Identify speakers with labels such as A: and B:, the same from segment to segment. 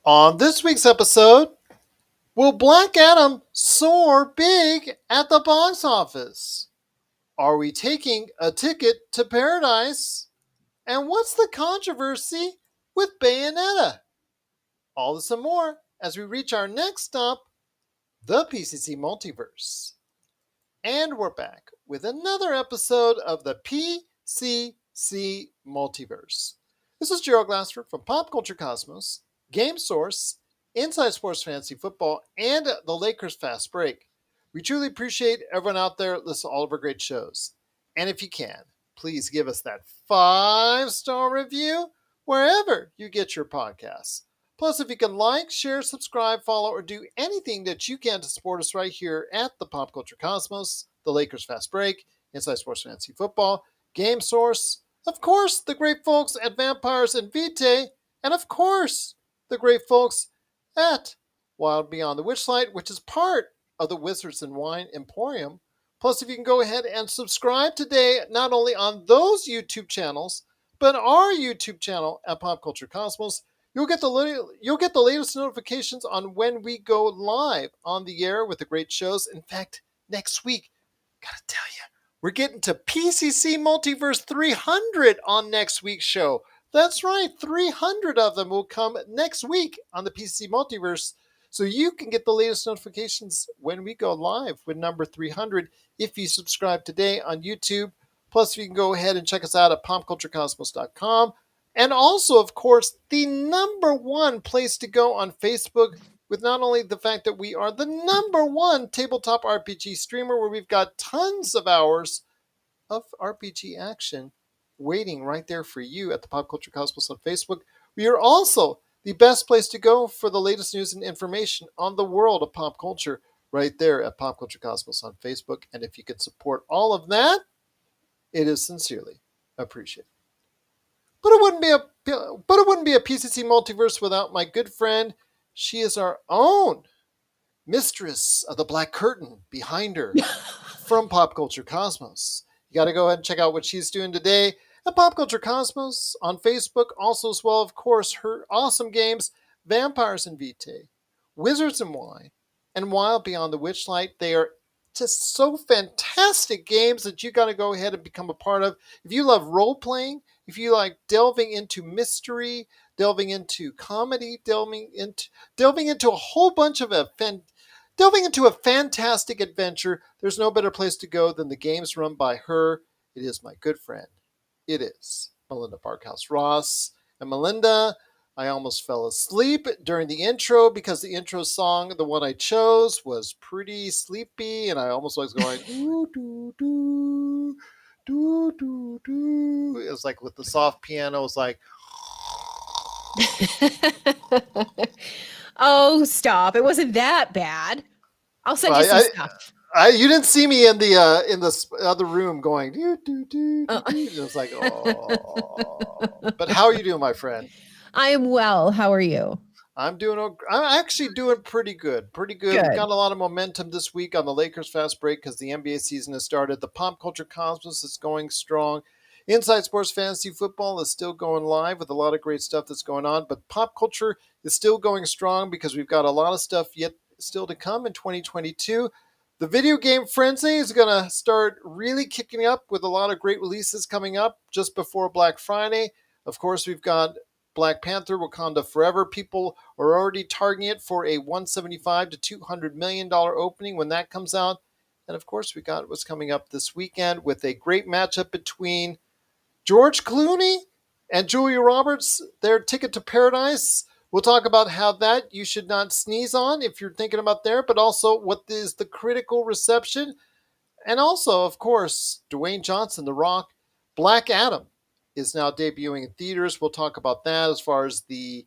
A: On this week's episode, will Black Adam soar big at the box office? Are we taking a ticket to paradise? And what's the controversy with Bayonetta? All this and more as we reach our next stop, the PCC Multiverse. And we're back with another episode of the PCC Multiverse. This is Gerald Glassford from Pop Culture Cosmos, Game Source, Inside Sports Fantasy Football, and the Lakers Fast Break. We truly appreciate everyone out there listening to all of our great shows. And if you can, please give us that 5-star review wherever you get your podcasts. Plus, if you can like, share, subscribe, follow, or do anything that you can to support us right here at the Pop Culture Cosmos, the Lakers Fast Break, Inside Sports Fantasy Football, Game Source, of course, the great folks at Vampires and Vitae, and of course, the great folks at Wild Beyond the Witchlight, which is part of the Wizards and Wine Emporium. Plus, if you can go ahead and subscribe today, not only on those YouTube channels, but our YouTube channel at Pop Culture Cosmos, you'll get the latest notifications on when we go live on the air with the great shows. In fact, next week, gotta tell you, we're getting to PCC Multiverse 300 on next week's show. That's right, 300 of them will come next week on the PCC Multiverse. So you can get the latest notifications when we go live with number 300 if you subscribe today on YouTube. Plus, you can go ahead and check us out at popculturecosmos.com. And also, of course, the number one place to go on Facebook, with not only the fact that we are the number one tabletop RPG streamer where we've got tons of hours of RPG action waiting right there for you at the Pop Culture Cosmos on Facebook. We are also the best place to go for the latest news and information on the world of pop culture right there at Pop Culture Cosmos on Facebook. And if you could support all of that, it is sincerely appreciated. But it wouldn't be a PCC Multiverse without my good friend. She is our own mistress of the black curtain behind her from Pop Culture Cosmos. You got to go ahead and check out what she's doing today at Pop Culture Cosmos on Facebook. Also, as well, of course, her awesome games, Vampires and Vitae, Wizards and Wine, and Wild Beyond the Witchlight. They are just so fantastic games that you got to go ahead and become a part of. If you love role-playing, if you like delving into mystery, delving into comedy, delving into a whole bunch of delving into a fantastic adventure, there's no better place to go than the games run by her. It is my good friend. It is Melinda Ross. And Melinda, I almost fell asleep during the intro because the intro song, the one I chose, was pretty sleepy, and I almost was going doo doo doo doo doo doo. It was like with the soft piano, it was like.
B: Oh, stop! It wasn't that bad. I'll send you some stuff.
A: You didn't see me in the other room going doo doo doo doo. It was like, oh. But how are you doing, my friend?
B: I am well. How are you?
A: I'm actually doing pretty good. We've got a lot of momentum this week on the Lakers Fast Break because the NBA season has started. The Pop Culture Cosmos is going strong. Inside Sports Fantasy Football is still going live with a lot of great stuff that's going on. But Pop Culture is still going strong because we've got a lot of stuff yet still to come in 2022. The video game frenzy is going to start really kicking up with a lot of great releases coming up just before Black Friday. Of course, we've got Black Panther, Wakanda Forever. People are already targeting it for a $175 to $200 million opening when that comes out. And of course, we got what's coming up this weekend with a great matchup between George Clooney and Julia Roberts, their Ticket to Paradise. We'll talk about how that you should not sneeze on if you're thinking about there, but also what is the critical reception. And also, of course, Dwayne Johnson, The Rock, Black Adam is now debuting in theaters. We'll talk about that as far as the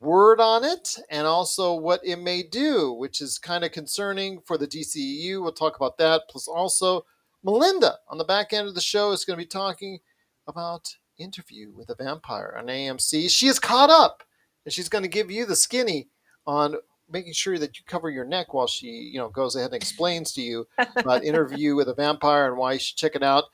A: word on it and also what it may do, which is kind of concerning for the DCEU. We'll talk about that. Plus also, Melinda on the back end of the show is going to be talking about Interview with a Vampire on AMC. She is caught up, and she's going to give you the skinny on making sure that you cover your neck while she, goes ahead and explains to you about Interview with a Vampire and why you should check it out.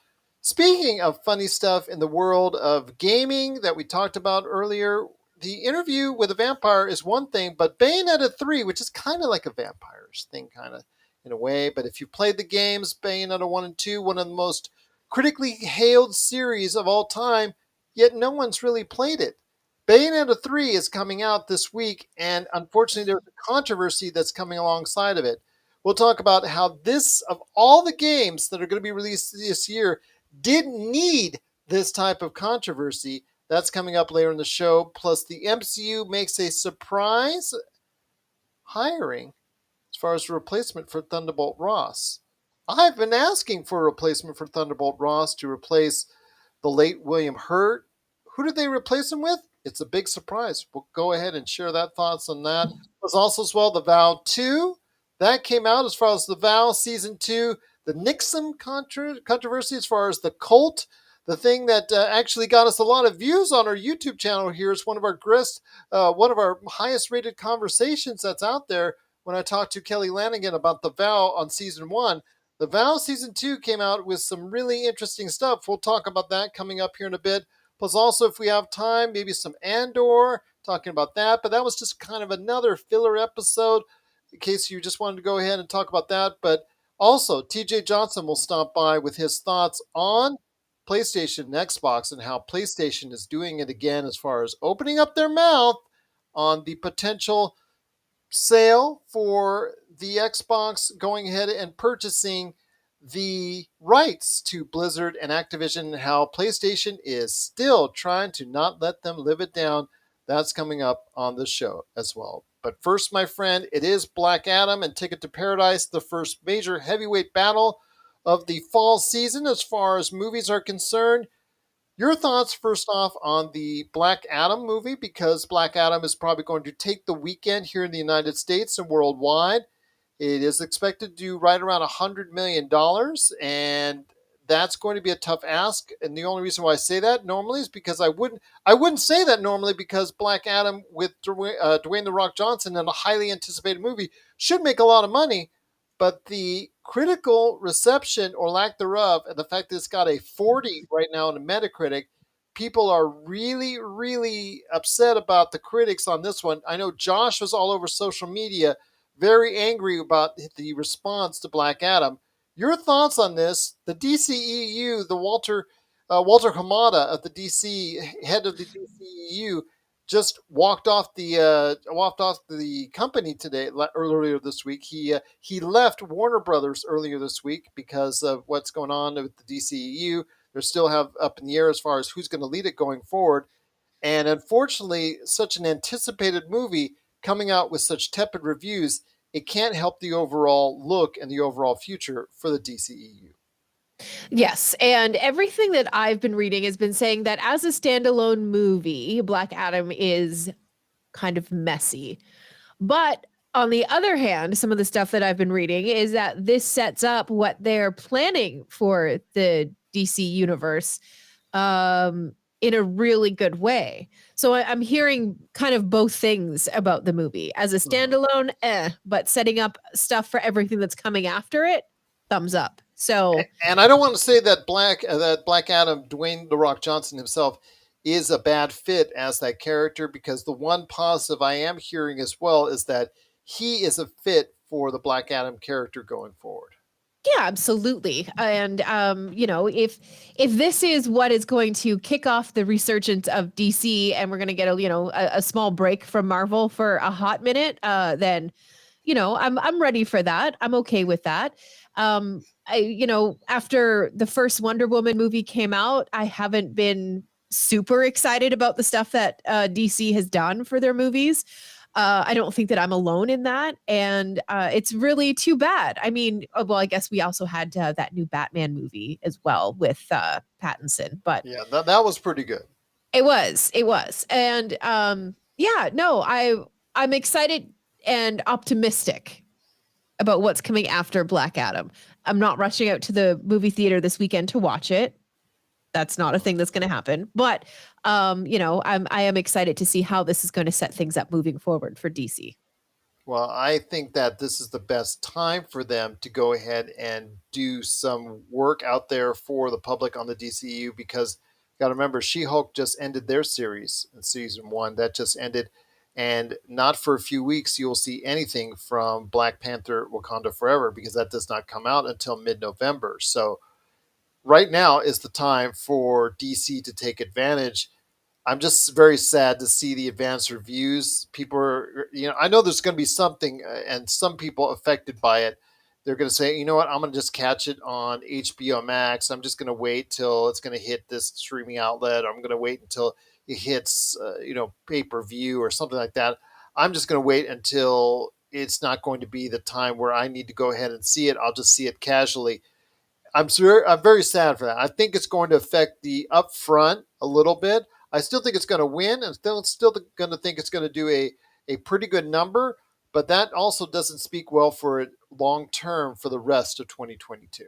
A: Speaking of funny stuff in the world of gaming that we talked about earlier, the interview with a vampire is one thing, but Bayonetta 3, which is kind of like a vampires thing, kind of in a way. But if you played the games, Bayonetta 1 and 2, one of the most critically hailed series of all time, yet no one's really played it. Bayonetta 3 is coming out this week, and unfortunately, there's a controversy that's coming alongside of it. We'll talk about how this, of all the games that are going to be released this year, didn't need this type of controversy. That's coming up later in the show. Plus, the MCU makes a surprise hiring as far as a replacement for Thunderbolt Ross. I've been asking for a replacement for Thunderbolt Ross to replace the late William Hurt. Who did they replace him with? It's a big surprise. We'll go ahead and share that thoughts on that. There's also as well the Vow 2. That came out as far as the Vow Season 2. The NVIXM controversy as far as the cult. The thing that actually got us a lot of views on our YouTube channel here is one of our highest rated conversations that's out there when I talked to Kelly Lanigan about the Vow on Season 1. The Vow Season 2 came out with some really interesting stuff. We'll talk about that coming up here in a bit. Plus also, if we have time, maybe some Andor, talking about that. But that was just kind of another filler episode in case you just wanted to go ahead and talk about that. But also, TJ Johnson will stop by with his thoughts on PlayStation and Xbox and how PlayStation is doing it again as far as opening up their mouth on the potential sale for the Xbox going ahead and purchasing the rights to Blizzard and Activision, and how PlayStation is still trying to not let them live it down. That's coming up on the show as well. But first, my friend, it is Black Adam and Ticket to Paradise, the first major heavyweight battle of the fall season as far as movies are concerned. Your thoughts first off on the Black Adam movie, because Black Adam is probably going to take the weekend here in the United States and worldwide. It is expected to do right around $100 million, and that's going to be a tough ask. And the only reason why I say that normally is because I wouldn't say that normally, because Black Adam with Dwayne The Rock Johnson in a highly anticipated movie should make a lot of money. But the critical reception or lack thereof, and the fact that it's got a 40 right now on the Metacritic, people are really, really upset about the critics on this one. I know Josh was all over social media, very angry about the response to Black Adam. Your thoughts on this? The DCEU, the Walter Hamada of the DC, head of the DCEU, just walked off the company earlier this week. He left Warner Brothers earlier this week because of what's going on with the DCEU. They still have up in the air as far as who's going to lead it going forward. And unfortunately, such an anticipated movie coming out with such tepid reviews, it can't help the overall look and the overall future for the DCEU.
B: Yes, and everything that I've been reading has been saying that as a standalone movie, Black Adam is kind of messy. But on the other hand, some of the stuff that I've been reading is that this sets up what they're planning for the DC universe in a really good way. So I'm hearing kind of both things about the movie. As a standalone, but setting up stuff for everything that's coming after it, thumbs up. So,
A: and I don't want to say that Black Adam, Dwayne The Rock Johnson himself, is a bad fit as that character, because the one positive I am hearing as well is that he is a fit for the Black Adam character going forward.
B: Yeah, absolutely. And if this is what is going to kick off the resurgence of DC, and we're going to get a small break from Marvel for a hot minute, then I'm ready for that. I'm okay with that. After the first Wonder Woman movie came out, I haven't been super excited about the stuff that DC has done for their movies. I don't think that I'm alone in that. And it's really too bad. I mean, well, I guess we also had that new Batman movie as well with Pattinson. But
A: yeah, that was pretty good.
B: It was. And I'm excited and optimistic about what's coming after Black Adam. I'm not rushing out to the movie theater this weekend to watch it. That's not a thing that's going to happen. But, I am excited to see how this is going to set things up moving forward for DC.
A: Well, I think that this is the best time for them to go ahead and do some work out there for the public on the DCU, because Got to remember, She-Hulk just ended their series in season one. That just ended, and not for a few weeks you'll see anything from Black Panther: Wakanda Forever because that does not come out until mid-November. So right now is the time for DC to take advantage. I'm just very sad to see the advanced reviews. People are, I know there's going to be something, and some people affected by it. They're going to say, you know what, I'm going to just catch it on HBO Max. I'm just going to wait till it's going to hit this streaming outlet. I'm going to wait until it hits, pay per view or something like that. I'm just going to wait until it's not going to be the time where I need to go ahead and see it. I'll just see it casually. I'm very sad for that. I think it's going to affect the upfront a little bit. I still think it's going to win, and still going to think it's going to do a pretty good number. But that also doesn't speak well for it long term for the rest of 2022.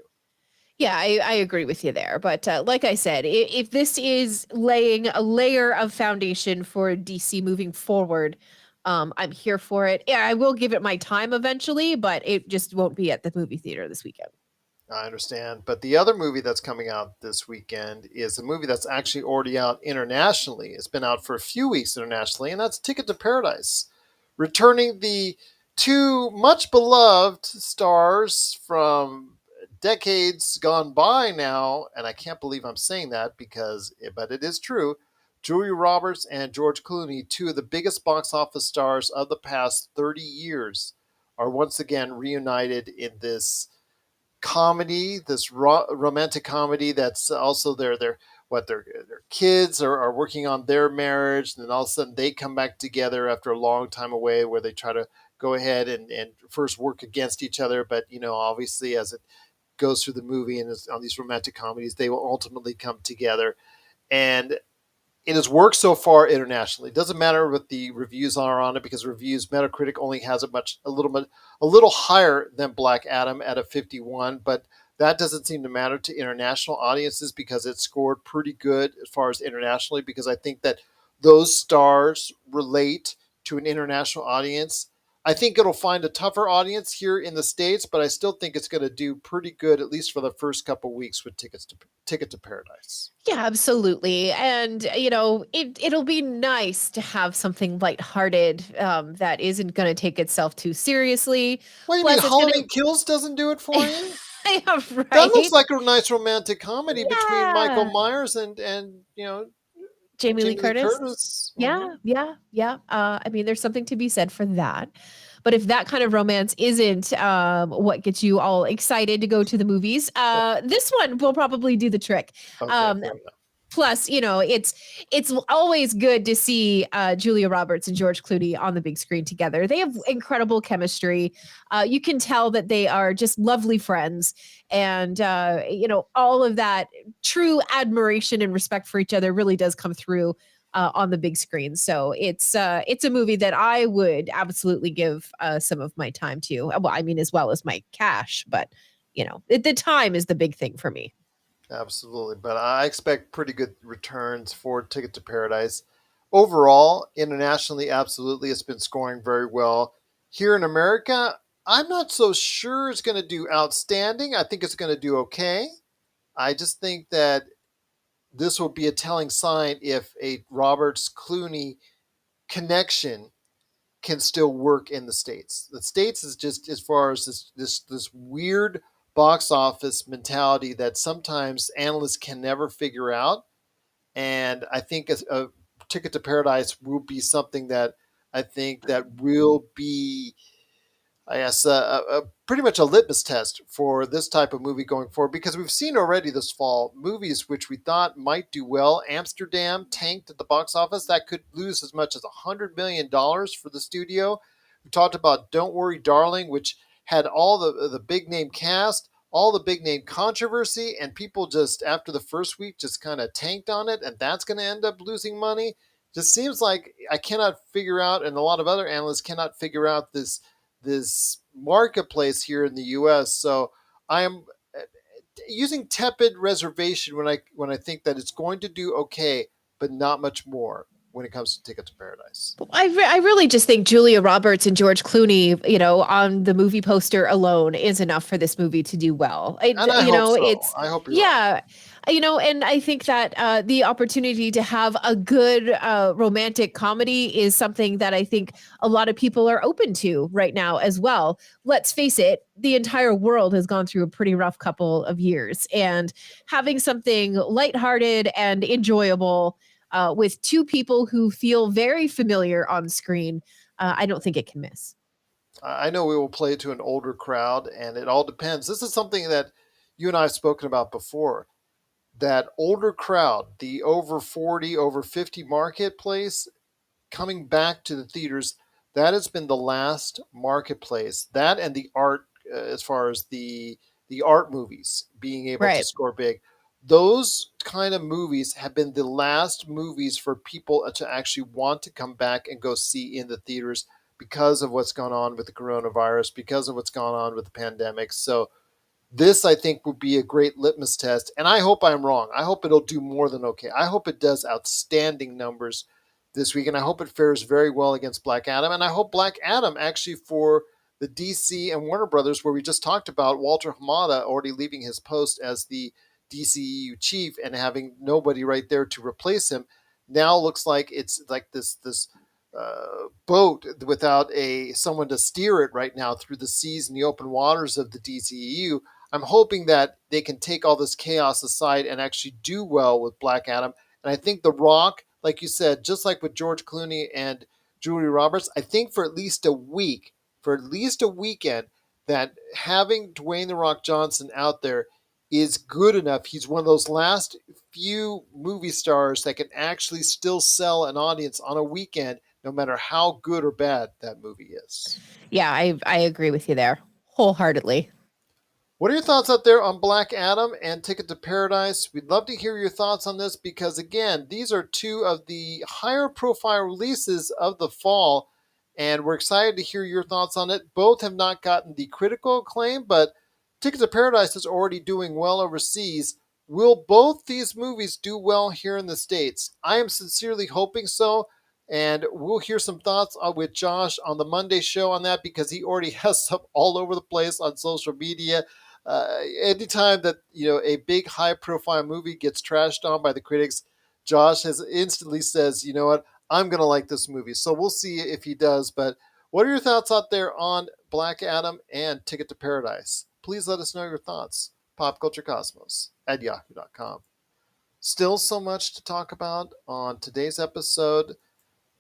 B: Yeah, I agree with you there. But like I said, if this is laying a layer of foundation for DC moving forward, I'm here for it. Yeah, I will give it my time eventually, but it just won't be at the movie theater this weekend.
A: I understand. But the other movie that's coming out this weekend is a movie that's actually already out internationally. It's been out for a few weeks internationally, and that's Ticket to Paradise. Returning the two much beloved stars from decades gone by now, and I can't believe I'm saying that but it is true. Julia Roberts and George Clooney, two of the biggest box office stars of the past 30 years, are once again reunited in this comedy, this romantic comedy that's also their kids are working on their marriage, and then all of a sudden they come back together after a long time away, where they try to go ahead and first work against each other, but obviously as it goes through the movie and on these romantic comedies, they will ultimately come together. And it has worked so far internationally. It doesn't matter what the reviews are on it because reviews Metacritic only has a little higher than Black Adam at a 51, but that doesn't seem to matter to international audiences because it scored pretty good as far as internationally, because I think that those stars relate to an international audience. I think it'll find a tougher audience here in the States, but I still think it's going to do pretty good, at least for the first couple of weeks with Ticket to Paradise.
B: Yeah, absolutely. And it'll be nice to have something lighthearted that isn't going to take itself too seriously.
A: What do you mean,
B: Plus, it's going
A: Halloween Kills doesn't do it for you?
B: to yeah,
A: That looks
B: right.
A: like a nice romantic comedy between Michael
B: Yeah.
A: Myers and
B: Jamie Lee
A: Jamie Lee
B: Curtis.
A: Curtis.
B: Yeah, yeah, yeah. I mean, there's something to be said for that. But if that kind of romance isn't what gets you all excited to go to the movies, this one will probably do the trick.
A: Okay,
B: Um,
A: fair enough.
B: Plus, it's always good to see Julia Roberts and George Clooney on the big screen together. They have incredible chemistry. You can tell that they are just lovely friends, and all of that true admiration and respect for each other really does come through on the big screen. So it's a movie that I would absolutely give some of my time to. Well, I mean, as well as my cash, but the time is the big thing for me.
A: Absolutely. But I expect pretty good returns for Ticket to Paradise. Overall, internationally, absolutely, it's been scoring very well. Here in America, I'm not so sure it's going to do outstanding. I think it's going to do okay. I just think that this will be a telling sign if a Roberts Clooney connection can still work in the States. The States is just, as far as this weird box office mentality that sometimes analysts can never figure out. And I think a Ticket to Paradise will be something that I think that will be, I guess, pretty much a litmus test for this type of movie going forward, because we've seen already this fall movies which we thought might do well. Amsterdam tanked at the box office. That could lose as much as $100 million for the studio. We talked about Don't Worry, Darling, which had all the big name cast, all the big name controversy, and people just after the first week just kind of tanked on it, and that's going to end up losing money. Just seems like I cannot figure out, and a lot of other analysts cannot figure out this marketplace here in the U.S. So I am using tepid reservation when I think that it's going to do okay, but not much more. when it comes to Ticket to Paradise.
B: I really just think Julia Roberts and George Clooney, on the movie poster alone is enough for this movie to do well.
A: And I hope so.
B: It's
A: I hope you're right.
B: and I think that the opportunity to have a good romantic comedy is something that I think a lot of people are open to right now as well. Let's face it, the entire world has gone through a pretty rough couple of years, and having something lighthearted and enjoyable with two people who feel very familiar on screen, I don't think it can miss.
A: I know we will play to an older crowd, and it all depends. This is something that you and I have spoken about before. That older crowd, the over 40, over 50 marketplace coming back to the theaters, that has been the last marketplace. That and the art, as far as the art movies being able to
B: Right.
A: score big. Those kind of movies have been the last movies for people to actually want to come back and go see in the theaters because of what's gone on with the coronavirus, because of what's gone on with the pandemic. So this, I think, would be a great litmus test. And I hope I'm wrong. I hope it'll do more than okay. I hope it does outstanding numbers this week. And I hope it fares very well against Black Adam. And I hope Black Adam actually for the DC and Warner Brothers, where we just talked about Walter Hamada already leaving his post as the DCEU chief and having nobody right there to replace him. Now looks like it's like this boat without someone to steer it right now through the seas and the open waters of the DCEU. I'm hoping that they can take all this chaos aside and actually do well with Black Adam. And I think The Rock, like you said, just like with George Clooney and Julia Roberts, I think for at least a week, for at least a weekend, that having Dwayne The Rock Johnson out there is good enough. He's one of those last few movie stars that can actually still sell an audience on a weekend, no matter how good or bad that movie is.
B: Yeah, I agree with you there wholeheartedly.
A: What are your thoughts out there on Black Adam and Ticket to Paradise? We'd love to hear your thoughts on this because, again, these are two of the higher profile releases of the fall, and we're excited to hear your thoughts on it. Both have not gotten the critical acclaim, but Ticket to Paradise is already doing well overseas. Will both these movies do well here in the States? I am sincerely hoping so. And we'll hear some thoughts with Josh on the Monday show on that because he already has some all over the place on social media. Anytime that a big high profile movie gets trashed on by the critics, Josh has instantly says, you know what, I'm gonna like this movie. So we'll see if he does. But what are your thoughts out there on Black Adam and Ticket to Paradise? Please let us know your thoughts. popculturecosmos@yahoo.com. Still so much to talk about on today's episode.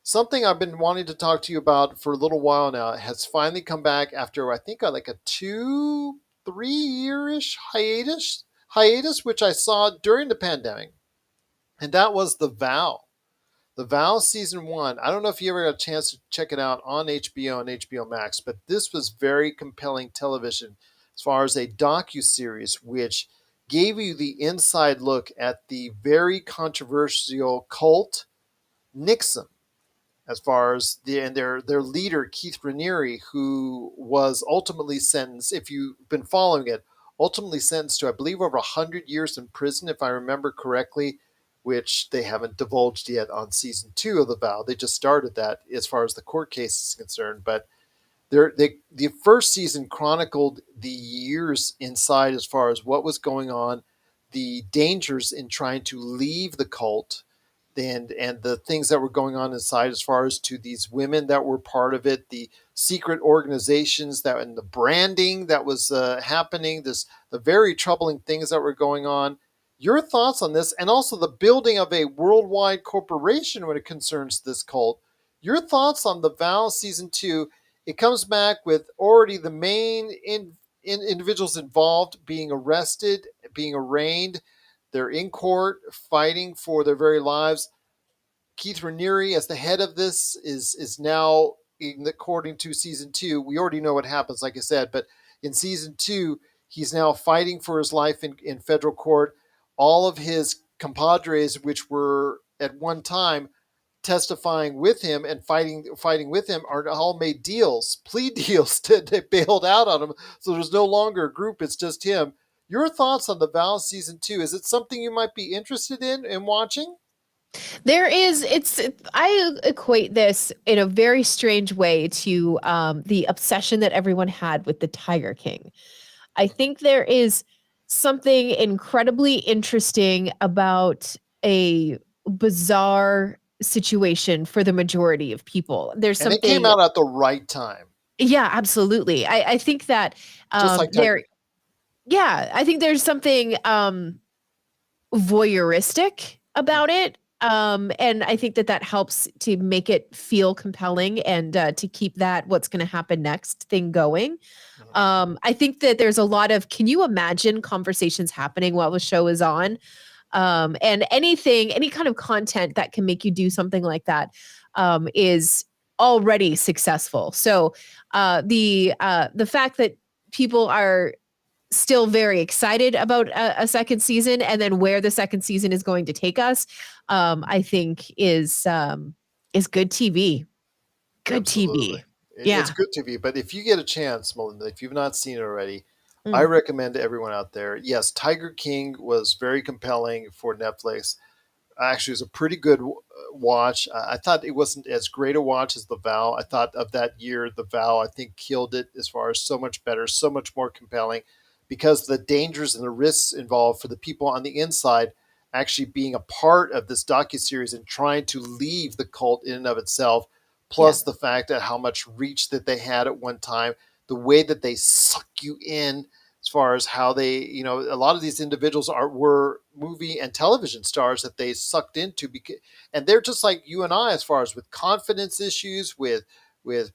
A: Something I've been wanting to talk to you about for a little while now has finally come back after I think like a 2-3 year-ish hiatus, which I saw during the pandemic, and that was The Vow. The Vow season 1. I don't know if you ever got a chance to check it out on HBO and HBO Max, but this was very compelling television as far as a docu-series which gave you the inside look at the very controversial cult NVIXM, as far as their leader Keith Raniere, who was ultimately sentenced, if you've been following it, ultimately sentenced to I believe over 100 years in prison, if I remember correctly, which they haven't divulged yet on season 2 of The Vow. They just started that as far as the court case is concerned, but the first season chronicled the years inside as far as what was going on, the dangers in trying to leave the cult, and the things that were going on inside as far as to these women that were part of it, the secret organizations that and the branding that was happening, the very troubling things that were going on. Your thoughts on this, and also the building of a worldwide corporation when it concerns this cult. Your thoughts on The Vow season 2. It comes back with already the main individuals involved being arrested, being arraigned. They're in court fighting for their very lives. Keith Raniere, as the head of this, is now, according to season 2, we already know what happens, like I said, but in season 2, he's now fighting for his life in federal court. All of his compadres, which were at one time testifying with him and fighting with him, are all made deals, plea deals. They bailed out on him, so there's no longer a group; it's just him. Your thoughts on The Vow season 2? Is it something you might be interested in watching?
B: There is, I equate this in a very strange way to the obsession that everyone had with the Tiger King. I think there is something incredibly interesting about a bizarre situation for the majority of people. There's
A: And it came
B: something,
A: out at the right time,
B: yeah, absolutely. I think that
A: just like Tiger
B: there,
A: King.
B: yeah, I think there's something voyeuristic about it. And I think that that helps to make it feel compelling and to keep that what's going to happen next thing going.
A: Mhm.
B: I think that there's a lot of can you imagine conversations happening while the show is on? And anything, any kind of content that can make you do something like that is already successful. So the fact that people are still very excited about a second season and then where the second season is going to take us, I think is good TV. Good
A: Absolutely.
B: TV.
A: It's
B: Yeah.
A: good TV, but if you get a chance, Melinda, if you've not seen it already, I
B: Mm.
A: recommend to everyone out there. Yes, Tiger King was very compelling for Netflix. Actually, it was a pretty good watch. I thought it wasn't as great a watch as The Vow. I thought of that year, The Vow, I think killed it as far as so much better, so much more compelling, because the dangers and the risks involved for the people on the inside actually being a part of this docuseries and trying to leave the cult in and of itself,
B: Yeah.
A: plus the fact that how much reach that they had at one time, the way that they suck you in as far as how they, a lot of these individuals were movie and television stars that they sucked into, because, and they're just like you and I as far as with confidence issues, with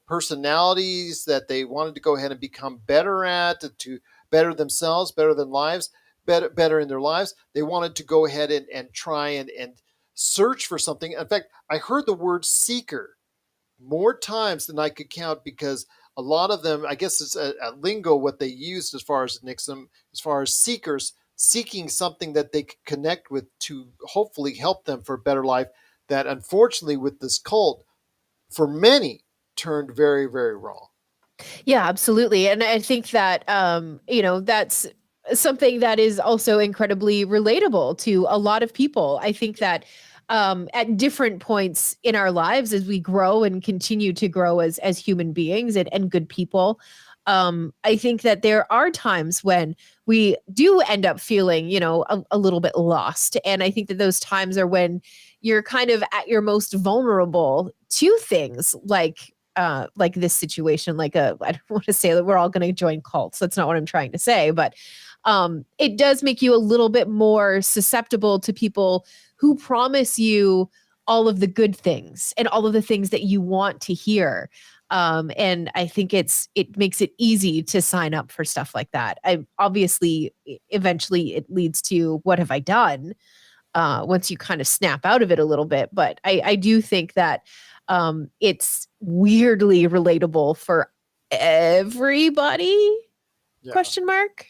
A: personalities that they wanted to go ahead and become better at, to better themselves, better than lives, better in their lives. They wanted to go ahead and try and search for something. In fact, I heard the word seeker more times than I could count, because a lot of them, I guess it's a lingo what they used as far as NVIXM, as far as seekers seeking something that they could connect with to hopefully help them for a better life. That unfortunately with this cult, for many, turned very, very wrong.
B: Yeah, absolutely. And I think that that's something that is also incredibly relatable to a lot of people. I think that at different points in our lives as we grow and continue to grow as human beings and good people, I think that there are times when we do end up feeling, a little bit lost. And I think that those times are when you're kind of at your most vulnerable to things like this situation, I don't want to say that we're all going to join cults. That's not what I'm trying to say, but it does make you a little bit more susceptible to people who promise you all of the good things and all of the things that you want to hear. And I think it makes it easy to sign up for stuff like that. I obviously eventually it leads to what have I done? Once you kind of snap out of it a little bit. But I do think that it's weirdly relatable for everybody?
A: Yeah.
B: Question mark.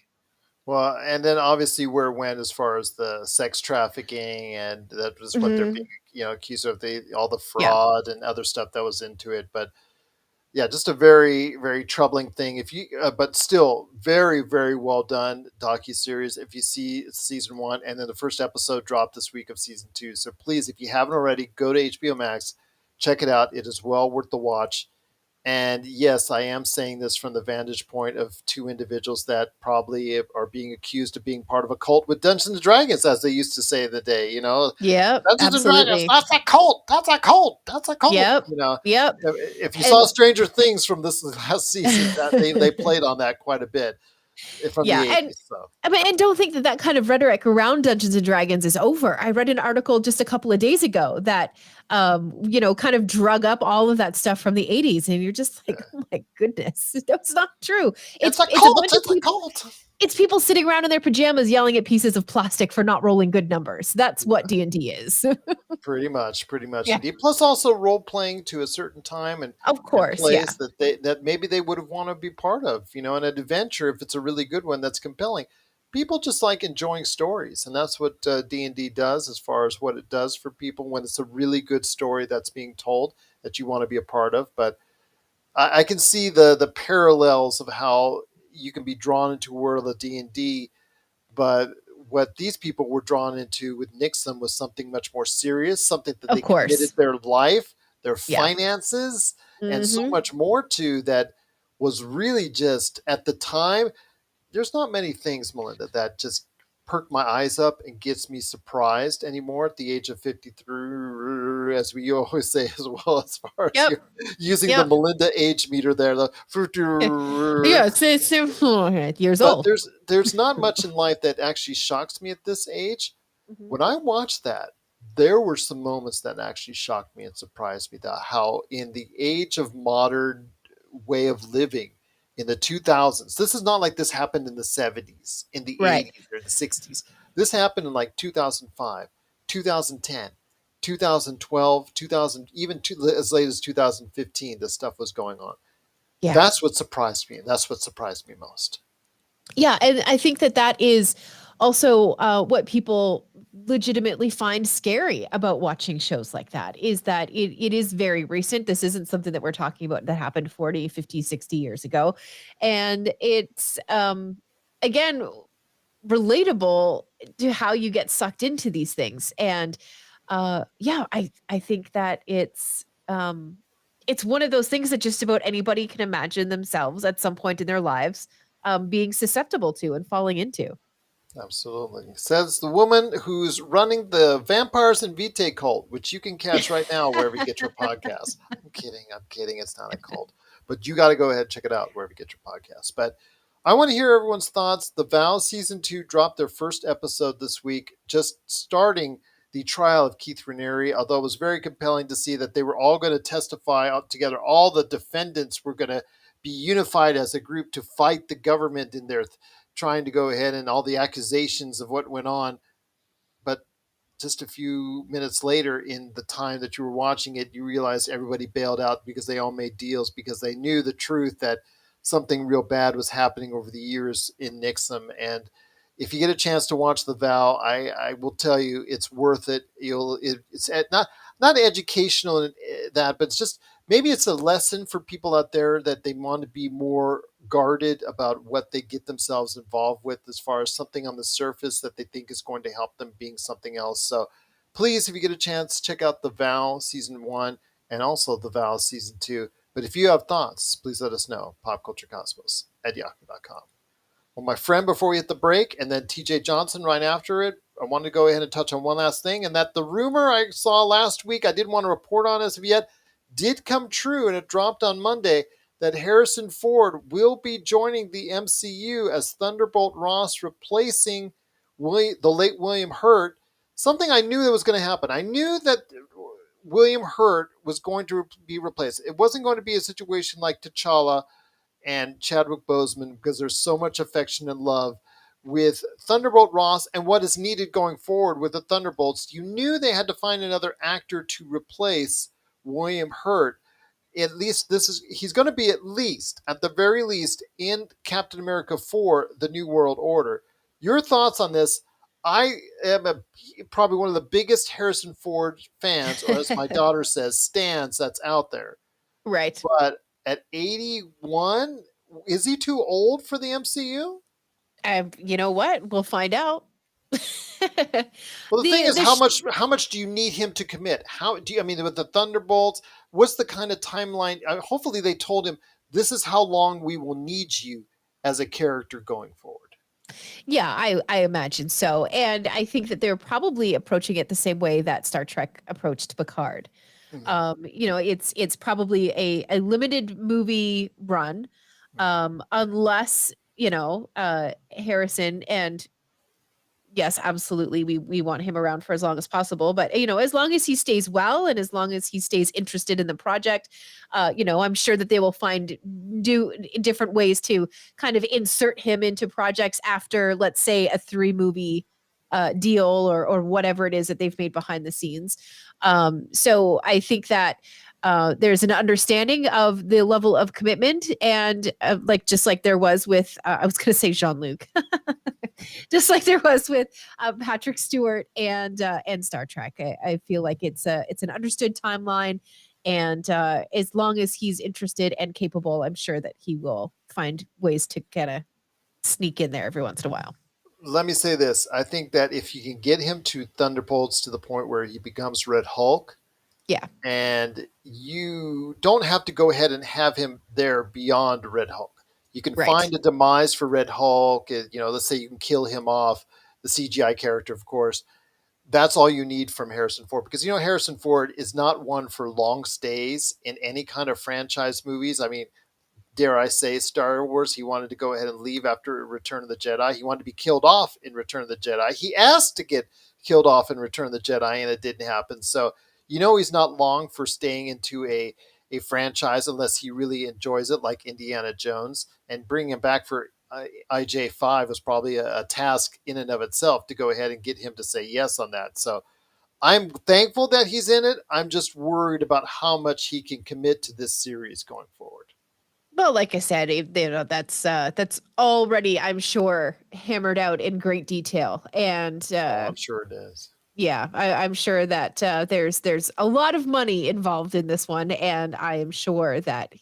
A: Well, and then obviously where it went as far as the sex trafficking, and that was what they're being,
B: Hmm.
A: accused of, the all the
B: Yeah.
A: fraud and other stuff that was into it. But yeah, just a very, very troubling thing. If you, but still, very, very well done docu series. If you see season one, and then the first episode dropped this week of season two, so please, if you haven't already, go to HBO Max, check it out. It is well worth the watch. And yes, I am saying this from the vantage point of two individuals that probably are being accused of being part of a cult with Dungeons and Dragons, as they used to say in the day.
B: Yep.
A: Dungeons and Dragons,
B: Absolutely.
A: that's a cult. That's a cult. That's a cult.
B: Yep. Yep.
A: If you saw
B: And
A: Stranger Things from this last season, that they played on that quite a bit, from the
B: yeah, and
A: 80s. So
B: I mean, and don't think that that kind of rhetoric around Dungeons and Dragons is over. I read an article just a couple of days ago that, kind of drug up all of that stuff from the 80s, and you're just like, oh my goodness, that's not true.
A: it's a
B: It's a
A: cult.
B: bunch of
A: It's a
B: people.
A: cult.
B: It's people sitting around in their pajamas yelling at pieces of plastic for not rolling good numbers. That's what D&D is.
A: Pretty much
B: Yeah,
A: indeed. Plus, also role playing to a certain time,
B: of
A: and
B: course. Yeah.
A: plays that maybe they would have want to be part of. And an adventure, if it's a really good one that's compelling. People just like enjoying stories, and that's what D&D does. As far as what it does for people, when it's a really good story that's being told that you want to be a part of. But I can see the parallels of how you can be drawn into a world of D&D, but what these people were drawn into with NVIXM was something much more serious, something that
B: Of
A: they committed
B: course.
A: their life, their
B: Yeah.
A: finances, and so
B: Mm-hmm.
A: much more to, that was really just at the time. There's not many things, Melinda, that just perk my eyes up and gets me surprised anymore at the age of 53, as we always say, as well, as far as
B: Yep.
A: you're using the
B: Yep.
A: Melinda age meter there.
B: Yeah, it's years
A: But
B: old.
A: there's not much in life that actually shocks me at this age.
B: Mhm.
A: When I watched that, there were some moments that actually shocked me and surprised me, that how in the age of modern way of living in the 2000s, this is not like this happened in the 70s, in the
B: Right.
A: 80s, or the 60s. This happened in like 2005, 2010, 2012, 2000, even as late as 2015, this stuff was going on.
B: Yeah.
A: That's what surprised me. That's what surprised me most.
B: Yeah, and I think that that is also what people legitimately find scary about watching shows like that, is that it is very recent. This isn't something that we're talking about that happened 40, 50, 60 years ago. And it's again relatable to how you get sucked into these things. And yeah, I think that it's one of those things that just about anybody can imagine themselves at some point in their lives being susceptible to and falling into.
A: Absolutely. Says the woman who's running the Vampires and Vitae cult, which you can catch right now wherever you get your podcasts. I'm kidding. I'm kidding. It's not a cult. But you got to go ahead and check it out wherever you get your podcasts. But I want to hear everyone's thoughts. The Vow Season 2 dropped their first episode this week, just starting the trial of Keith Raniere, although it was very compelling to see that they were all going to testify out together. All the defendants were going to be unified as a group to fight the government in their trying to go ahead, and all the accusations of what went on. But just a few minutes later, in the time that you were watching it, you realized everybody bailed out because they all made deals, because they knew the truth that something real bad was happening over the years in NVIXM. And if you get a chance to watch The Vow, I will tell you it's worth it. It's not educational in that, but it's just, maybe it's a lesson for people out there that they want to be more guarded about what they get themselves involved with, as far as something on the surface that they think is going to help them being something else. So please, if you get a chance, check out The Vow Season 1 and also The Vow Season 2. But if you have thoughts, please let us know. popculturecosmos@yahoo.com. Well, my friend, before we hit the break, and then TJ Johnson right after it, I wanted to go ahead and touch on one last thing, and that the rumor I saw last week, I didn't want to report on as of yet, did come true, and it dropped on Monday, that Harrison Ford will be joining the MCU as Thunderbolt Ross, replacing the late William Hurt. Something I knew that was going to happen. I knew that William Hurt was going to be replaced. It wasn't going to be a situation like T'Challa and Chadwick Boseman, because there's so much affection and love with Thunderbolt Ross and what is needed going forward with the Thunderbolts. You knew they had to find another actor to replace William Hurt. At least he's going to be, at least, at the very least, in Captain America 4, The New World Order. Your thoughts on this? I am probably one of the biggest Harrison Ford fans, or as my daughter says, stans, that's out there.
B: Right.
A: But at 81, is he too old for the MCU?
B: You know what? We'll find out.
A: Well, the thing is,
B: The
A: how much do you need him to commit? How do you, I mean, with the Thunderbolts, what's the kind of timeline? Hopefully they told him, this is how long we will need you as a character going forward.
B: Yeah, I imagine so. And I think that they're probably approaching it the same way that Star Trek approached Picard.
A: Mm-hmm.
B: It's probably a limited movie run, unless Harrison, and yes, absolutely, we want him around for as long as possible. But as long as he stays well and as long as he stays interested in the project, I'm sure that they will do different ways to kind of insert him into projects after, let's say, a 3-movie deal or whatever it is that they've made behind the scenes. So I think that there's an understanding of the level of commitment, and just like there was with I was going to say Jean-Luc, just like there was with Patrick Stewart and Star Trek. I feel like it's an understood timeline, and as long as he's interested and capable, I'm sure that he will find ways to kind of sneak in there every once in a while.
A: let me say this. I think that if you can get him to Thunderbolts to the point where he becomes Red Hulk,
B: Yeah,
A: and you don't have to go ahead and have him there beyond Red Hulk. You can
B: right.
A: find a demise for Red Hulk. Let's say you can kill him off, the CGI character, of course. That's all you need from Harrison Ford, because Harrison Ford is not one for long stays in any kind of franchise movies. I mean, dare I say, Star Wars, he wanted to go ahead and leave after Return of the Jedi. He wanted to be killed off in Return of the Jedi. He asked to get killed off in Return of the Jedi, and it didn't happen. So, he's not long for staying into a franchise unless he really enjoys it, like Indiana Jones. And bringing him back for IJ5 was probably a task in and of itself to go ahead and get him to say yes on that. So, I'm thankful that he's in it. I'm just worried about how much he can commit to this series going forward.
B: Well, like I said, that's already, I'm sure, hammered out in great detail, and
A: Oh, I'm sure it is.
B: yeah, I'm sure that there's a lot of money involved in this one, and I am sure that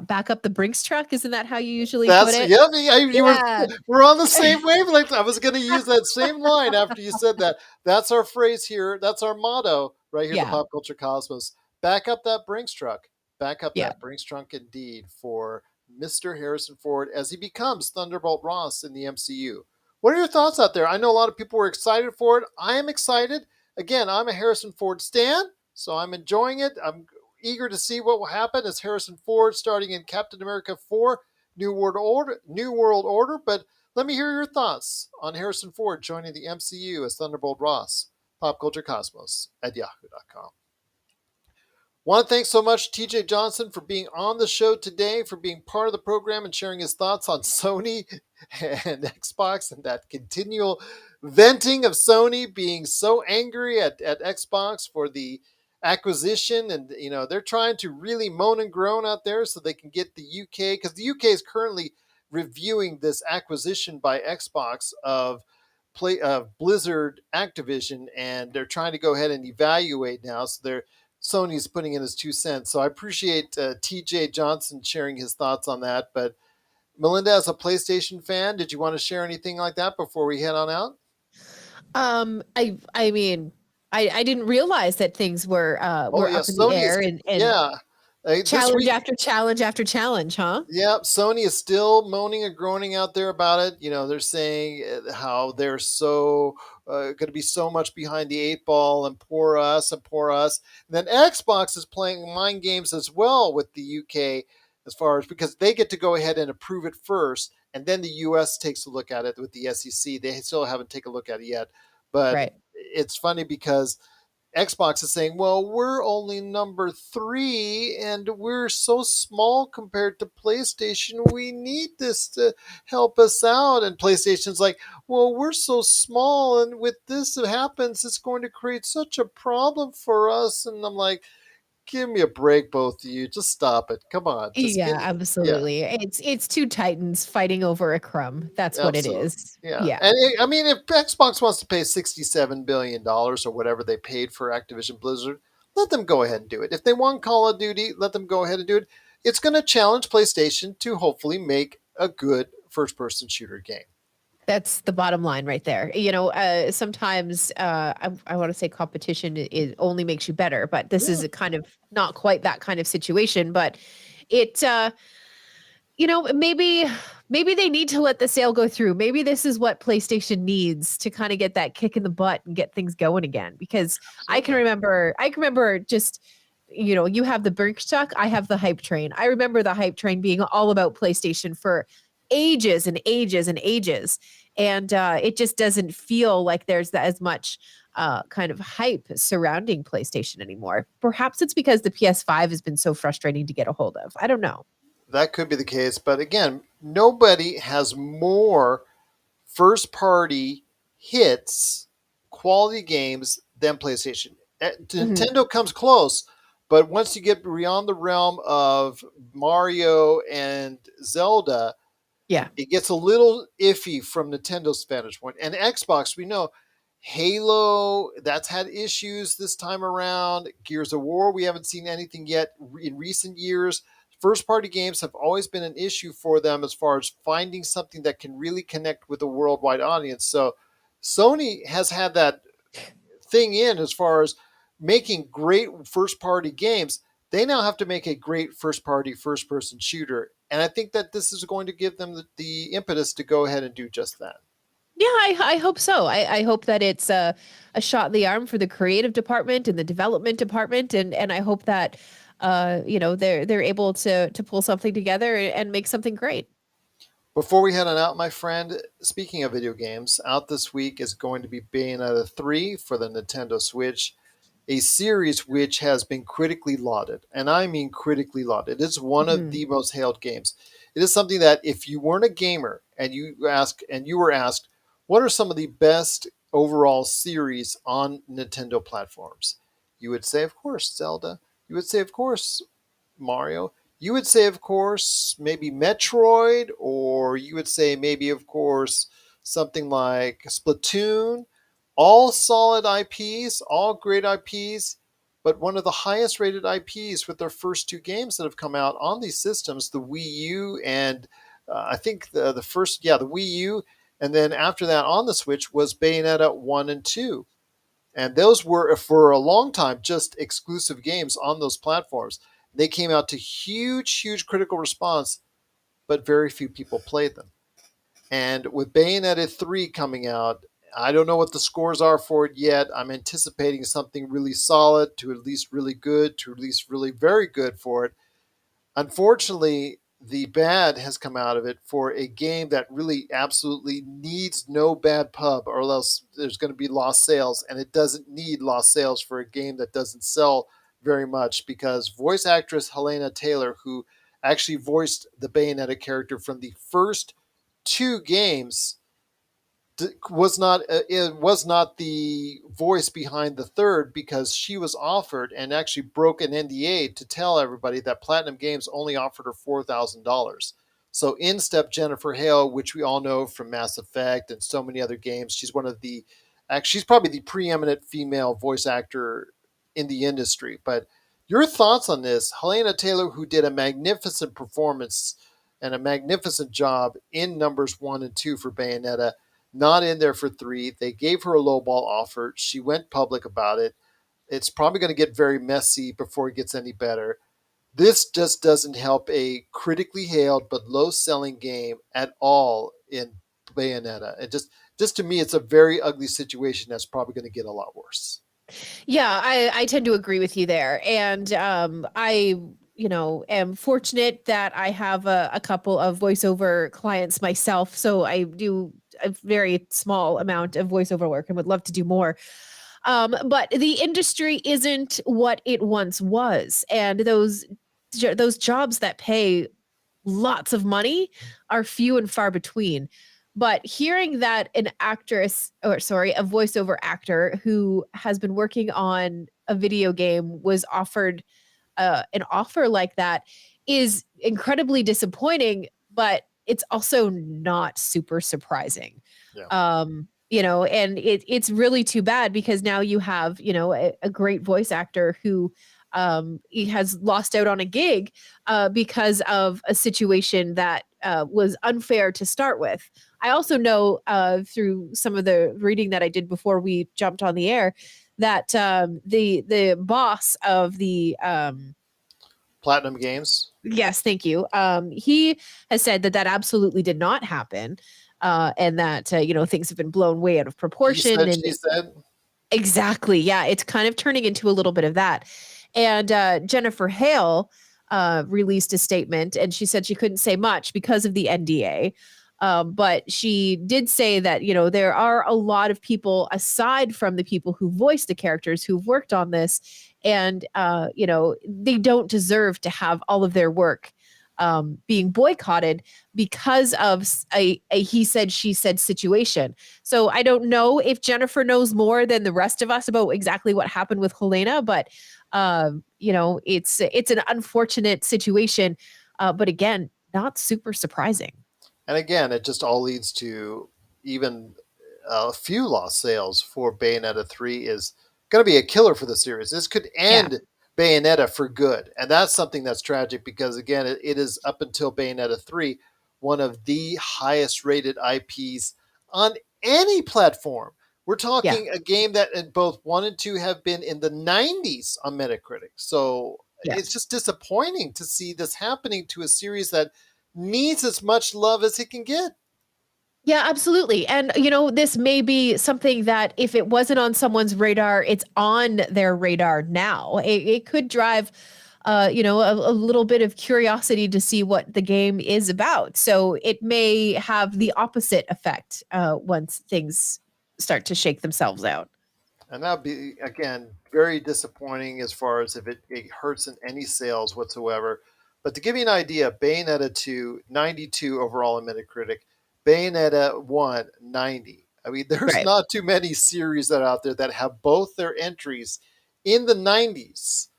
B: back up the Brinks truck. Isn't that how you usually put
A: That's
B: it?
A: yeah.
B: Yeah,
A: We're on the same wavelength. I was going to use that same line after you said that. That's our phrase here. That's our motto right here, at the
B: yeah,
A: Pop Culture Cosmos. Back up that Brinks truck. Back up
B: yeah.
A: that Brinks truck, indeed, for Mr. Harrison Ford as he becomes Thunderbolt Ross in the MCU. What are your thoughts out there? I know a lot of people were excited for it. I am excited. Again, I'm a Harrison Ford stan, so I'm enjoying it. I'm eager to see what will happen as Harrison Ford starting in Captain America 4 New World Order. But let me hear your thoughts on Harrison Ford joining the MCU as Thunderbolt Ross. PopCultureCosmos at yahoo.com. Want to thank so much TJ Johnson for being on the show today, for being part of the program and sharing his thoughts on Sony and Xbox, and that continual venting of Sony being so angry at Xbox for the acquisition. And they're trying to really moan and groan out there so they can get the UK, because the UK is currently reviewing this acquisition by Xbox of Blizzard Activision, and they're trying to go ahead and evaluate now. So Sony's putting in his 2 cents. So I appreciate TJ Johnson sharing his thoughts on that. But Melinda, as a PlayStation fan, did you want to share anything like that before we head on out?
B: I mean, I didn't realize that things
A: Oh
B: were
A: yeah,
B: up in the
A: Sony is,
B: air, and
A: yeah. This
B: challenge
A: week,
B: after challenge after challenge, huh?
A: yeah, Sony is still moaning and groaning out there about it. They're saying how they're so going to be so much behind the eight ball, and poor us and poor us. And then Xbox is playing mind games as well with the UK, as far as, because they get to go ahead and approve it first, and then the US takes a look at it with the SEC. They still haven't taken a look at it yet, but
B: Right.
A: it's funny because Xbox is saying, well, we're only number 3 and we're so small compared to PlayStation. We need this to help us out. And PlayStation's like, well, we're so small, and with this it happens, it's going to create such a problem for us. And I'm like, give me a break, both of you. Just stop it. Come on. Just
B: Yeah,
A: get, yeah.
B: absolutely. It's two titans fighting over a crumb. That's what it
A: Absolutely.
B: is.
A: Yeah.
B: Yeah.
A: And I mean, if Xbox wants to pay $67 billion dollars or whatever they paid for Activision Blizzard, let them go ahead and do it. If they want Call of Duty, let them go ahead and do it. It's going to challenge PlayStation to hopefully make a good first person shooter game.
B: That's the bottom line right there. Sometimes I want to say competition only makes you better, but this is
A: Yeah.
B: a kind of not quite that kind of situation. But it, maybe they need to let the sale go through. Maybe this is what PlayStation needs to kind of get that kick in the butt and get things going again. Because
A: Absolutely.
B: I can remember just. You have the Brinks truck, I have the hype train. I remember the hype train being all about PlayStation for ages and ages and ages. And it just doesn't feel like there's as much kind of hype surrounding PlayStation anymore. Perhaps it's because the PS5 has been so frustrating to get a hold of. I don't know.
A: That could be the case. But again, nobody has more first party hits, quality games than PlayStation.
B: Mhm.
A: Nintendo comes close, but once you get beyond the realm of Mario and Zelda,
B: Yeah.
A: it gets a little iffy from Nintendo's vantage point. And Xbox, we know Halo, that's had issues this time around. Gears of War, we haven't seen anything yet in recent years first party games have always been an issue for them as far as finding something that can really connect with a worldwide audience. So Sony has had that thing in as far as making great first party games. They now have to make a great first party first person shooter. And I think that this is going to give them the impetus to go ahead and do just that.
B: Yeah, I hope so. I hope that it's a shot in the arm for the creative department and the development department, and I hope that they're able to pull something together and make something great.
A: Before we head on out, my friend, speaking of video games, out this week is going to be Bayonetta 3 for the Nintendo Switch, a series which has been critically lauded. And I mean critically lauded. It's one of
B: Mhm.
A: the most hailed games. It is something that if you weren't a gamer and you were asked, what are some of the best overall series on Nintendo platforms? You would say, of course, Zelda. You would say, of course, Mario. You would say, of course, maybe Metroid, or you would say, maybe, of course, something like Splatoon. All solid IPs, all great IPs, but one of the highest rated IPs with their first two games that have come out on these systems, the Wii U and I think the first, yeah, the Wii U, and then after that on the Switch was Bayonetta 1 and 2. And those were, for a long time, just exclusive games on those platforms. They came out to huge, huge critical response, but very few people played them. And with Bayonetta 3 coming out, I don't know what the scores are for it yet. I'm anticipating something really solid to at least really good to at least really very good for it. Unfortunately, the bad has come out of it for a game that really absolutely needs no bad pub, or else there's going to be lost sales. And it doesn't need lost sales for a game that doesn't sell very much, because voice actress Helena Taylor, who actually voiced the Bayonetta character from the first two games, was not the voice behind the third, because she was offered and actually broke an NDA to tell everybody that Platinum Games only offered her $4,000. So in step Jennifer Hale, which we all know from Mass Effect and so many other games. She's one of the she's probably the preeminent female voice actor in the industry. But your thoughts on this, Helena Taylor, who did a magnificent performance and a magnificent job in numbers 1 and 2 for Bayonetta, not in there for 3. They gave her a lowball offer. She went public about it. It's probably going to get very messy before it gets any better. This just doesn't help a critically hailed but low selling game at all in Bayonetta. Just to me, it's a very ugly situation that's probably going to get a lot worse.
B: Yeah, I tend to agree with you there. And I, am fortunate that I have a couple of voiceover clients myself. So I do a very small amount of voiceover work and would love to do more. But the industry isn't what it once was. And those jobs that pay lots of money are few and far between. But hearing that an actress, or sorry, a voiceover actor who has been working on a video game was offered an offer like that is incredibly disappointing, but it's also not super surprising.
A: Yeah.
B: And it's really too bad, because now you have, a great voice actor who he has lost out on a gig because of a situation that was unfair to start with. I also know through some of the reading that I did before we jumped on the air that the boss of the
A: Platinum Games.
B: yes, thank you. He has said that that absolutely did not happen, and that things have been blown way out of
A: He
B: proportion.
A: said,
B: And
A: she said.
B: exactly, yeah, it's kind of turning into a little bit of that. And Jennifer Hale released a statement, and she said she couldn't say much because of the NDA. But she did say that there are a lot of people aside from the people who voiced the characters who've worked on this, and they don't deserve to have all of their work being boycotted because of a he said she said situation. So I don't know if Jennifer knows more than the rest of us about exactly what happened with Helena, but it's an unfortunate situation, but again, not super surprising.
A: And again, it just all leads to even a few lost sales for Bayonetta 3 is going to be a killer for the series. This could
B: Yeah.
A: end Bayonetta for good. And that's something that's tragic because, again, it is up until Bayonetta 3 one of the highest rated IPs on any platform. We're
B: Yeah.
A: talking a game that in both 1 and 2 have been in the 90s on Metacritic. So
B: Yeah.
A: it's just disappointing to see this happening to a series that needs as much love as it can get.
B: Yeah, absolutely. And, this may be something that if it wasn't on someone's radar, it's on their radar now. It could drive, a little bit of curiosity to see what the game is about. So it may have the opposite effect once things start to shake themselves out.
A: And that would be, again, very disappointing as far as if it hurts in any sales whatsoever. But to give you an idea, Bayonetta 2, 92 overall in Metacritic, Bayonetta 1, 90. I mean, there's
B: Right.
A: not too many series that are out there that have both their entries in the 90s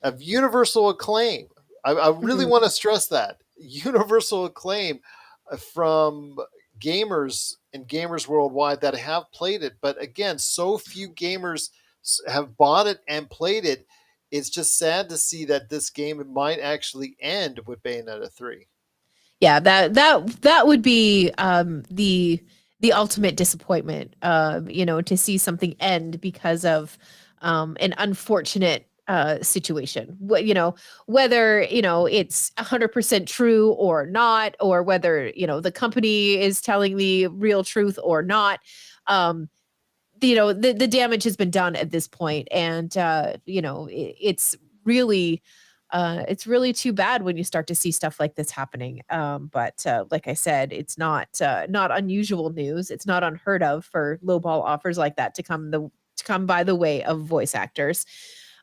A: of universal acclaim. I really
B: Mhm.
A: want to stress that universal acclaim from gamers and gamers worldwide that have played it. But again, so few gamers have bought it and played it. It's just sad to see that this game might actually end with Bayonetta 3.
B: Yeah, that would be the ultimate disappointment. To see something end because of an unfortunate situation. Whether it's 100% true or not, or whether the company is telling the real truth or not. Um, the damage has been done at this point, and really it's really too bad when you start to see stuff like this happening. But like I said, it's not unusual news. It's not unheard of for lowball offers like that to come by the way of voice actors.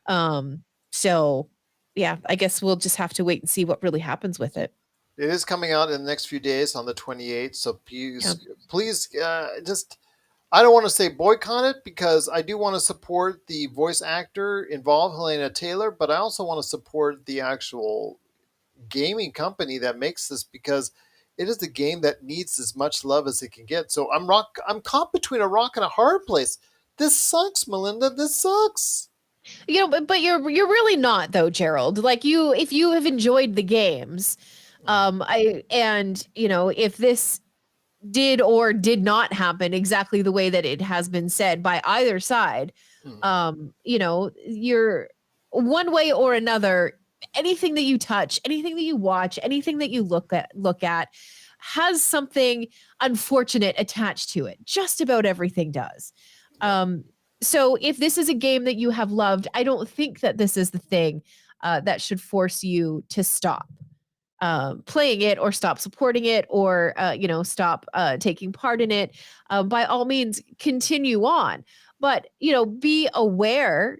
B: So yeah, I guess we'll just have to wait and see what really happens with it.
A: It is coming out in the next few days on the 28th. So
B: Yeah.
A: please, just I don't want to say boycott it because I do want to support the voice actor involved, Helena Taylor, but I also want to support the actual gaming company that makes this because it is the game that needs as much love as it can get. So I'm caught between a rock and a hard place. This sucks, Melinda. This sucks.
B: But you're really not though, Gerald. Like if you have enjoyed the games, I and if this did or did not happen exactly the way that it has been said by either side,
A: Mm.
B: you're one way or another, anything that you touch, anything that you watch, anything that you look at has something unfortunate attached to it. Just about everything does.
A: Yeah.
B: Um, so if this is a game that you have loved, I don't think that this is the thing that should force you to stop playing it or stop supporting it or stop taking part in it. By all means continue on, but be aware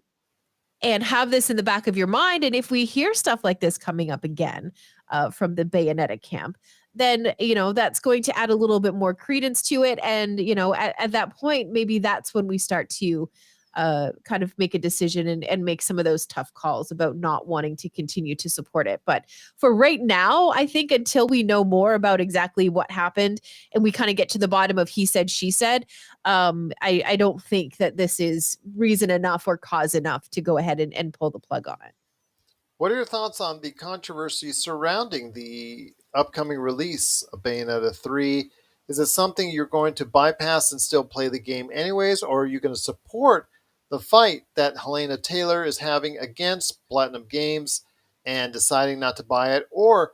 B: and have this in the back of your mind. And if we hear stuff like this coming up again from the Bayonetta camp, then that's going to add a little bit more credence to it. And at that point, maybe that's when we start to kind of make a decision and make some of those tough calls about not wanting to continue to support it. But for right now, I think until we know more about exactly what happened and we kind of get to the bottom of he said, she said, I don't think that this is reason enough or cause enough to go ahead and pull the plug on it.
A: What are your thoughts on the controversy surrounding the upcoming release of Bayonetta 3? Is it something you're going to bypass and still play the game anyways, or are you going to support the fight that Helena Taylor is having against Platinum Games and deciding not to buy it? Or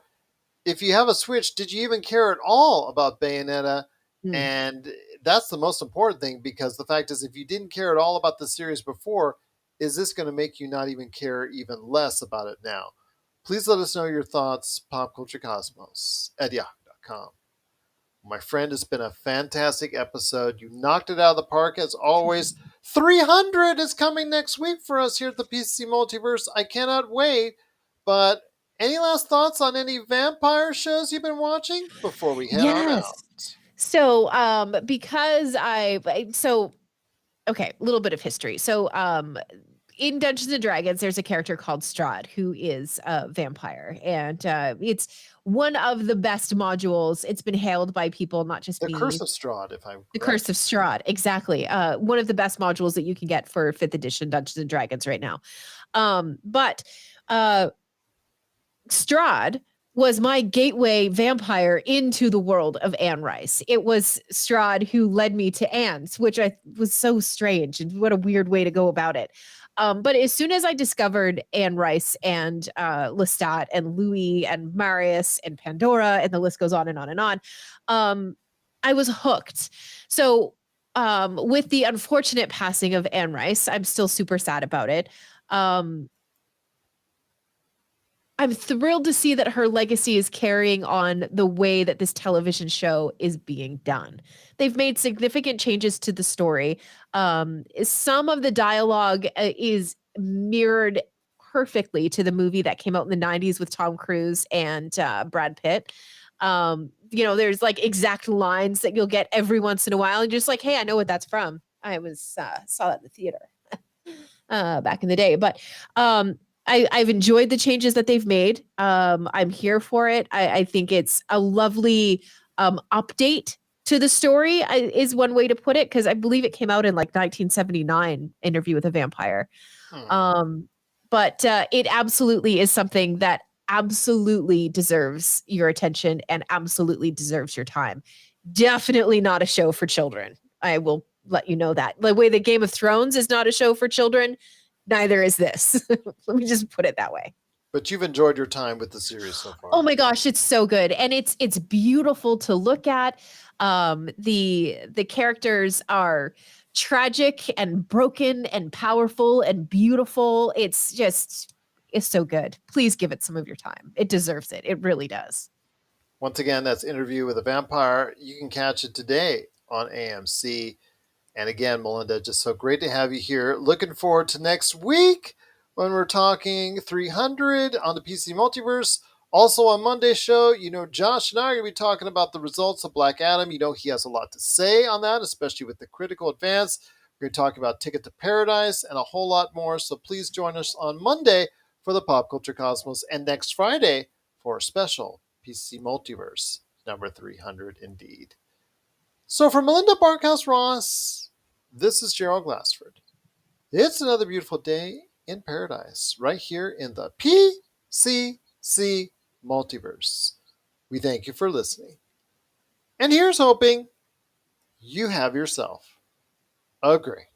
A: if you have a Switch, did you even care at all about Bayonetta?
B: Hmm.
A: And that's the most important thing because the fact is, if you didn't care at all about the series before, is this going to make you not even care even less about it now? Please let us know your thoughts, popculturecosmos at yahoo.com. My friend, it's been a fantastic episode. You knocked it out of the park as always. 300 is coming next week for us here at the PCC Multiverse. I cannot wait. But any last thoughts on any vampire shows you've been watching before we head on
B: Yes.
A: out?
B: So, because so okay, a little bit of history. So, in Dungeons and Dragons, there's a character called Strahd who is a vampire, and it's one of the best modules. It's been hailed by people, not just
A: The
B: me.
A: Curse of Strahd, if I'm correct.
B: The Curse of Strahd, exactly. One of the best modules that you can get for 5th edition Dungeons and Dragons right now. But Strahd was my gateway vampire into the world of Anne Rice. It was Strahd who led me to Anne's, which was so strange, and what a weird way to go about it. But as soon as I discovered Anne Rice and Lestat and Louis and Marius and Pandora, and the list goes on and on and on, I was hooked. So with the unfortunate passing of Anne Rice, I'm still super sad about it. I'm thrilled to see that her legacy is carrying on the way that this television show is being done. They've made significant changes to the story. Some of the dialogue is mirrored perfectly to the movie that came out in the 90s with Tom Cruise and Brad Pitt. There's like exact lines that you'll get every once in a while, and just like, hey, I know what that's from. I saw that in the theater back in the day. But I've enjoyed the changes that they've made. I'm here for it. I think it's a lovely update to the story, is one way to put it, because I believe it came out in like 1979, Interview with a Vampire. But it absolutely is something that absolutely deserves your attention and absolutely deserves your time. Definitely not a show for children. I will let you know that. The way that Game of Thrones is not a show for children, neither is this. Let me just put it that way.
A: But you've enjoyed your time with the series so far.
B: Oh my gosh, it's so good. And it's beautiful to look at. The characters are tragic and broken and powerful and beautiful. It's so good. Please give it some of your time. It deserves it. It really does.
A: Once again, that's Interview with a Vampire. You can catch it today on AMC. And again, Melinda, just so great to have you here. Looking forward to next week when we're talking 300 on the PC Multiverse. Also on Monday's show, Josh and I are going to be talking about the results of Black Adam. He has a lot to say on that, especially with the critical advance. We're going to talk about Ticket to Paradise and a whole lot more. So please join us on Monday for the Pop Culture Cosmos, and next Friday for a special PCC Multiverse number 300 indeed. So for Melinda Barkhouse Ross, this is Gerald Glassford. It's another beautiful day in paradise right here in the PCC Multiverse. We thank you for listening. And here's hoping you have yourself a great